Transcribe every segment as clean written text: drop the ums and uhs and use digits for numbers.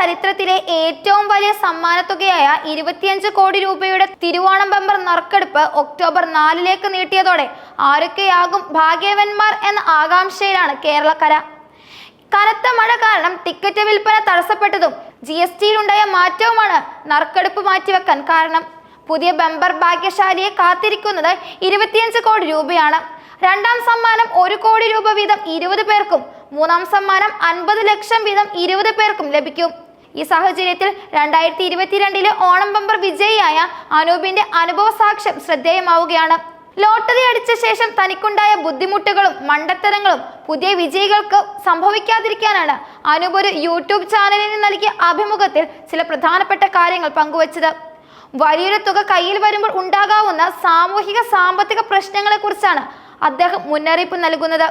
ചരിത്രത്തിലെ ഏറ്റവും വലിയ സമ്മാനത്തുകയായ 25 കോടി രൂപയുടെ തിരുവോണം ബമ്പർ നറുക്കെടുപ്പ് ഒക്ടോബർ 4 നീട്ടിയതോടെ ആരൊക്കെയാകും ഭാഗ്യവാന്മാർ എന്ന ആകാംക്ഷയിലാണ് കേരളക്കര. കനത്ത മഴ കാരണം ടിക്കറ്റ് വിൽപ്പന തടസ്സപ്പെട്ടതും GSTയിലുണ്ടായ മാറ്റവുമാണ് നറുക്കെടുപ്പ് മാറ്റിവെക്കാൻ കാരണം. പുതിയ ബമ്പർ ഭാഗ്യശാലിയെ കാത്തിരിക്കുന്നത് 25 കോടി രൂപയാണ്. രണ്ടാം സമ്മാനം 1 കോടി രൂപ വീതം 20 പേർക്കും, മൂന്നാം സമ്മാനം 50 ലക്ഷം വീതം 20 പേർക്കും ലഭിക്കും. ഈ സാഹചര്യത്തിൽ 2022 ഓണം ബമ്പർ വിജയിയായ അനൂപിന്റെ അനുഭവ സാക്ഷ്യം ശ്രദ്ധേയമാവുകയാണ്. ലോട്ടറി അടിച്ച ശേഷം തനിക്കുണ്ടായ ബുദ്ധിമുട്ടുകളും മണ്ടത്തരങ്ങളും പുതിയ വിജയികൾക്ക് സംഭവിക്കാതിരിക്കാനാണ് അനൂപ് ഒരു യൂട്യൂബ് ചാനലിന് നൽകിയ അഭിമുഖത്തിൽ ചില പ്രധാനപ്പെട്ട കാര്യങ്ങൾ പങ്കുവച്ചത്. വലിയൊരു തുക കയ്യിൽ വരുമ്പോൾ ഉണ്ടാകാവുന്ന സാമൂഹിക സാമ്പത്തിക പ്രശ്നങ്ങളെ കുറിച്ചാണ് അദ്ദേഹം മുന്നറിയിപ്പ് നൽകുന്നത്.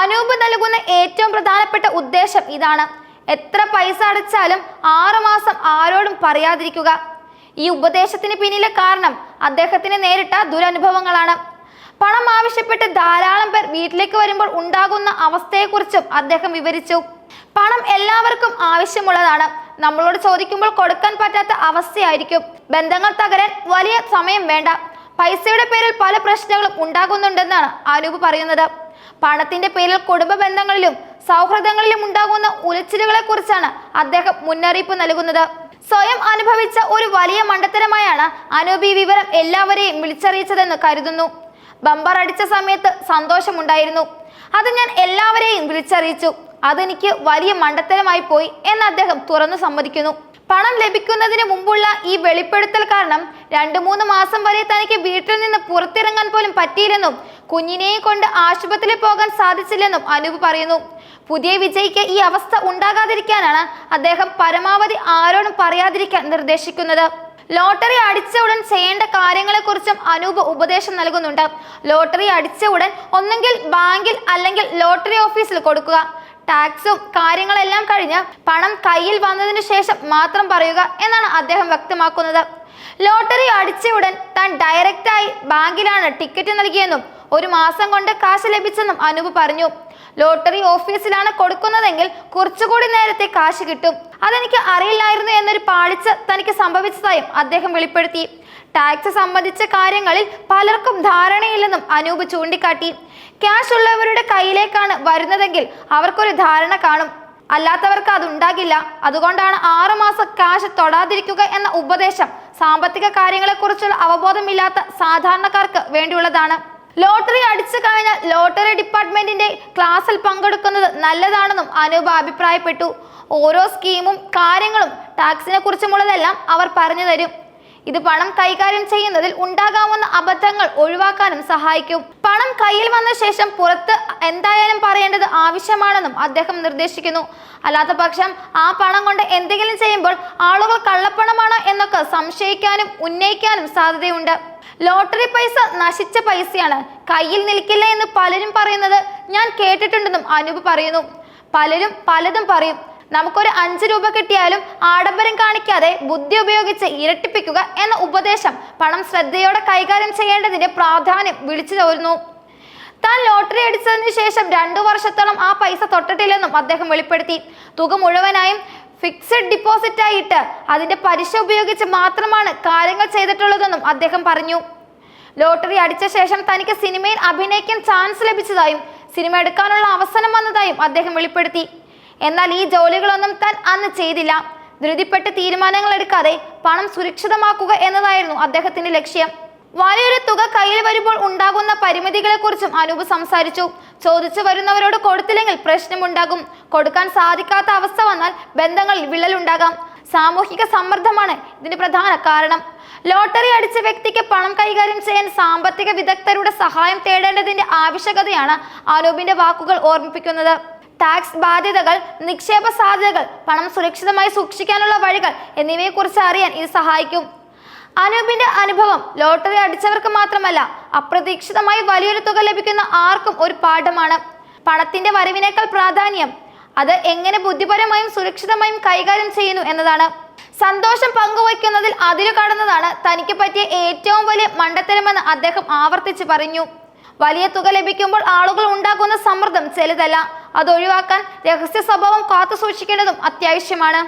അനൂപ് നൽകുന്ന ഏറ്റവും പ്രധാനപ്പെട്ട ഉദ്ദേശം ഇതാണ്: എത്ര പൈസ അടച്ചാലും 6 മാസം ആരോടും പറയാതിരിക്കുക. ഈ ഉപദേശത്തിന് പിന്നിലെ കാരണം അദ്ദേഹത്തിന് നേരിട്ട ദുരനുഭവങ്ങളാണ്. പണം ആവശ്യപ്പെട്ട് ധാരാളം പേർ വീട്ടിലേക്ക് വരുമ്പോൾ ഉണ്ടാകുന്ന അവസ്ഥയെക്കുറിച്ചും അദ്ദേഹം വിവരിച്ചു. പണം എല്ലാവർക്കും ആവശ്യമുള്ളതാണ്. നമ്മളോട് ചോദിക്കുമ്പോൾ കൊടുക്കാൻ പറ്റാത്ത അവസ്ഥയായിരിക്കും. ബന്ധങ്ങൾ തകരാൻ വലിയ സമയം വേണ്ട. പൈസയുടെ പേരിൽ പല പ്രശ്നങ്ങളും ഉണ്ടാകുന്നുണ്ടെന്നാണ് അനൂപ് പറയുന്നത്. പണത്തിന്റെ പേരിൽ കുടുംബ ബന്ധങ്ങളിലും സൗഹൃദങ്ങളിലും ഉണ്ടാകുന്ന ഉലച്ചിലുകളെ കുറിച്ചാണ് അദ്ദേഹം മുന്നറിയിപ്പ് നൽകുന്നത്. സ്വയം അനുഭവിച്ച ഒരു വലിയ മണ്ടത്തരമായാണ് അനൂപ് ഈ വിവരം എല്ലാവരെയും വിളിച്ചറിയിച്ചതെന്ന് കരുതുന്നു. ബമ്പർ അടിച്ച സമയത്ത് സന്തോഷമുണ്ടായിരുന്നു. അത് ഞാൻ എല്ലാവരെയും വിളിച്ചറിയിച്ചു. അതെനിക്ക് വലിയ മണ്ടത്തരമായി പോയി എന്ന് അദ്ദേഹം തുറന്നു സമ്മതിക്കുന്നു. പണം ലഭിക്കുന്നതിന് മുമ്പുള്ള ഈ വെളിപ്പെടുത്തൽ കാരണം 2-3 മാസം വരെ തനിക്ക് വീട്ടിൽ നിന്ന് പുറത്തിറങ്ങാൻ പോലും പറ്റിയില്ലെന്നും കുഞ്ഞിനെയും കൊണ്ട് ആശുപത്രിയിൽ പോകാൻ സാധിച്ചില്ലെന്നും അനൂപ് പറയുന്നു. പുതിയ വിജയിക്ക് ഈ അവസ്ഥ ഉണ്ടാകാതിരിക്കാനാണ് അദ്ദേഹം പരമാവധി ആരോടും പറയാതിരിക്കാൻ നിർദ്ദേശിക്കുന്നത്. ലോട്ടറി അടിച്ച ഉടൻ ചെയ്യേണ്ട കാര്യങ്ങളെക്കുറിച്ചും അനൂപ് ഉപദേശം നൽകുന്നുണ്ട്. ലോട്ടറി അടിച്ച ഉടൻ ഒന്നെങ്കിൽ ബാങ്കിൽ അല്ലെങ്കിൽ ലോട്ടറി ഓഫീസിൽ കൊടുക്കുക. ടാക്സും കാര്യങ്ങളെല്ലാം കഴിഞ്ഞ് പണം കയ്യിൽ വന്നതിനു ശേഷം മാത്രം പറയുക എന്നാണ് അദ്ദേഹം വ്യക്തമാക്കുന്നത്. ലോട്ടറി അടിച്ച ഉടൻ താൻ ഡയറക്റ്റായി ബാങ്കിലാണ് ടിക്കറ്റ് നൽകിയെന്നും 1 മാസം കൊണ്ട് കാശ് ലഭിച്ചെന്നും അനൂപ് പറഞ്ഞു. ലോട്ടറി ഓഫീസിലാണ് കൊടുക്കുന്നതെങ്കിൽ കുറച്ചുകൂടി നേരത്തെ കാശ് കിട്ടും. അതെനിക്ക് അറിയില്ലായിരുന്നു എന്നൊരു പാളിച്ച തനിക്ക് സംഭവിച്ചതായും അദ്ദേഹം വെളിപ്പെടുത്തി. ടാക്സ് സംബന്ധിച്ച കാര്യങ്ങളിൽ പലർക്കും ധാരണയില്ലെന്നും അനൂപ് ചൂണ്ടിക്കാട്ടി. ക്യാഷ് ഉള്ളവരുടെ കയ്യിലേക്കാണ് വരുന്നതെങ്കിൽ അവർക്കൊരു ധാരണ കാണും, അല്ലാത്തവർക്ക് അതുണ്ടാകില്ല. അതുകൊണ്ടാണ് 6 മാസം ക്യാഷ് തൊടാതിരിക്കുക എന്ന ഉപദേശം സാമ്പത്തിക കാര്യങ്ങളെക്കുറിച്ചുള്ള അവബോധമില്ലാത്ത സാധാരണക്കാർക്ക് വേണ്ടിയുള്ളതാണ്. ലോട്ടറി അടിച്ചു കഴിഞ്ഞാൽ ലോട്ടറി ഡിപ്പാർട്ട്മെന്റിന്റെ ക്ലാസ്സിൽ പങ്കെടുക്കുന്നത് നല്ലതാണെന്നും അനൂപ് അഭിപ്രായപ്പെട്ടു. ഓരോ സ്കീമും കാര്യങ്ങളും ടാക്സിനെ കുറിച്ചുമുള്ളതെല്ലാം അവർ പറഞ്ഞു തരും. ഇത് പണം കൈകാര്യം ചെയ്യുന്നതിൽ ഉണ്ടാകാവുന്ന അബദ്ധങ്ങൾ ഒഴിവാക്കാനും സഹായിക്കും. പണം കയ്യിൽ വന്ന ശേഷം പുറത്ത് എന്തായാലും പറയേണ്ടത് ആവശ്യമാണെന്നും അദ്ദേഹം നിർദ്ദേശിക്കുന്നു. അല്ലാത്ത പക്ഷം ആ പണം കൊണ്ട് എന്തെങ്കിലും ചെയ്യുമ്പോൾ ആളുകൾ കള്ളപ്പണമാണോ എന്നൊക്കെ സംശയിക്കാനും ഉന്നയിക്കാനും സാധ്യതയുണ്ട്. ലോട്ടറി പൈസ നശിച്ച പൈസയാണ്, കയ്യിൽ നിൽക്കില്ല എന്ന് പലരും പറയുന്നത് ഞാൻ കേട്ടിട്ടുണ്ടെന്നും അനൂപ് പറയുന്നു. പലരും പലതും പറയും. നമുക്കൊരു 5 രൂപ കിട്ടിയാലും ആഡംബരം കാണിക്കാതെ ബുദ്ധി ഉപയോഗിച്ച് ഇരട്ടിപ്പിക്കുക എന്ന ഉപദേശം പണം ശ്രദ്ധയോടെ കൈകാര്യം ചെയ്യേണ്ടതിന്റെ പ്രാധാന്യം വിളിച്ചു തോന്നുന്നു. താൻ ലോട്ടറി അടിച്ചതിനു ശേഷം 2 വർഷത്തോളം ആ പൈസ തൊട്ടിട്ടില്ലെന്നും അദ്ദേഹം വെളിപ്പെടുത്തി. തുക മുഴുവനായും ഫിക്സഡ് ഡിപ്പോസിറ്റ് ആയിട്ട് അതിന്റെ പലിശ ഉപയോഗിച്ച് മാത്രമാണ് കാര്യങ്ങൾ ചെയ്തിട്ടുള്ളതെന്നും അദ്ദേഹം പറഞ്ഞു. ലോട്ടറി അടിച്ച ശേഷം തനിക്ക് സിനിമയിൽ അഭിനയിക്കാൻ ചാൻസ് ലഭിച്ചതായും സിനിമ എടുക്കാനുള്ള അവസരം വന്നതായും അദ്ദേഹം വെളിപ്പെടുത്തി. എന്നാൽ ഈ ജോലികളൊന്നും താൻ അന്ന് ചെയ്തില്ല. ധൃതിപ്പെട്ട് തീരുമാനങ്ങൾ എടുക്കാതെ പണം സുരക്ഷിതമാക്കുക എന്നതായിരുന്നു അദ്ദേഹത്തിന്റെ ലക്ഷ്യം. വലിയൊരു തുക കയ്യിൽ വരുമ്പോൾ ഉണ്ടാകുന്ന പരിമിതികളെ കുറിച്ചും അനൂപ് സംസാരിച്ചു. ചോദിച്ചു വരുന്നവരോട് കൊടുത്തില്ലെങ്കിൽ പ്രശ്നമുണ്ടാകും. കൊടുക്കാൻ സാധിക്കാത്ത അവസ്ഥ വന്നാൽ ബന്ധങ്ങളിൽ വിള്ളലുണ്ടാകാം. സാമൂഹിക സമ്മർദ്ദമാണ് ഇതിന് പ്രധാന കാരണം. ലോട്ടറി അടിച്ച വ്യക്തിക്ക് പണം കൈകാര്യം ചെയ്യാൻ സാമ്പത്തിക വിദഗ്ധരുടെ സഹായം തേടേണ്ടതിന്റെ ആവശ്യകതയാണ് അനൂപിന്റെ വാക്കുകൾ ഓർമ്മിപ്പിക്കുന്നത്. ടാക്സ് ബാധ്യതകൾ, നിക്ഷേപ സാധ്യതകൾ, പണം സുരക്ഷിതമായി സൂക്ഷിക്കാനുള്ള വഴികൾ എന്നിവയെക്കുറിച്ച് അറിയാൻ ഇത് സഹായിക്കും. അനൂപിന്റെ അനുഭവം ലോട്ടറി അടിച്ചവർക്ക് മാത്രമല്ല, അപ്രതീക്ഷിതമായി വലിയൊരു തുക ലഭിക്കുന്ന ആർക്കും ഒരു പാഠമാണ്. പണത്തിന്റെ വരവിനേക്കാൾ പ്രാധാന്യം അത് എങ്ങനെ ബുദ്ധിപരമായും സുരക്ഷിതമായും കൈകാര്യം ചെയ്യുന്നു എന്നതാണ്. സന്തോഷം പങ്കുവയ്ക്കുന്നതിൽ അതിരു കടന്നതാണ് തനിക്ക് പറ്റിയ ഏറ്റവും വലിയ മണ്ടത്തരമെന്ന് അദ്ദേഹം ആവർത്തിച്ച് പറഞ്ഞു. വലിയ തുക ലഭിക്കുമ്പോൾ ആളുകൾ ഉണ്ടാക്കുന്ന സമ്മർദ്ദം ചെറുതല്ല. അത് ഒഴിവാക്കാൻ രഹസ്യ സ്വഭാവം കാത്തു സൂക്ഷിക്കേണ്ടതും അത്യാവശ്യമാണ്.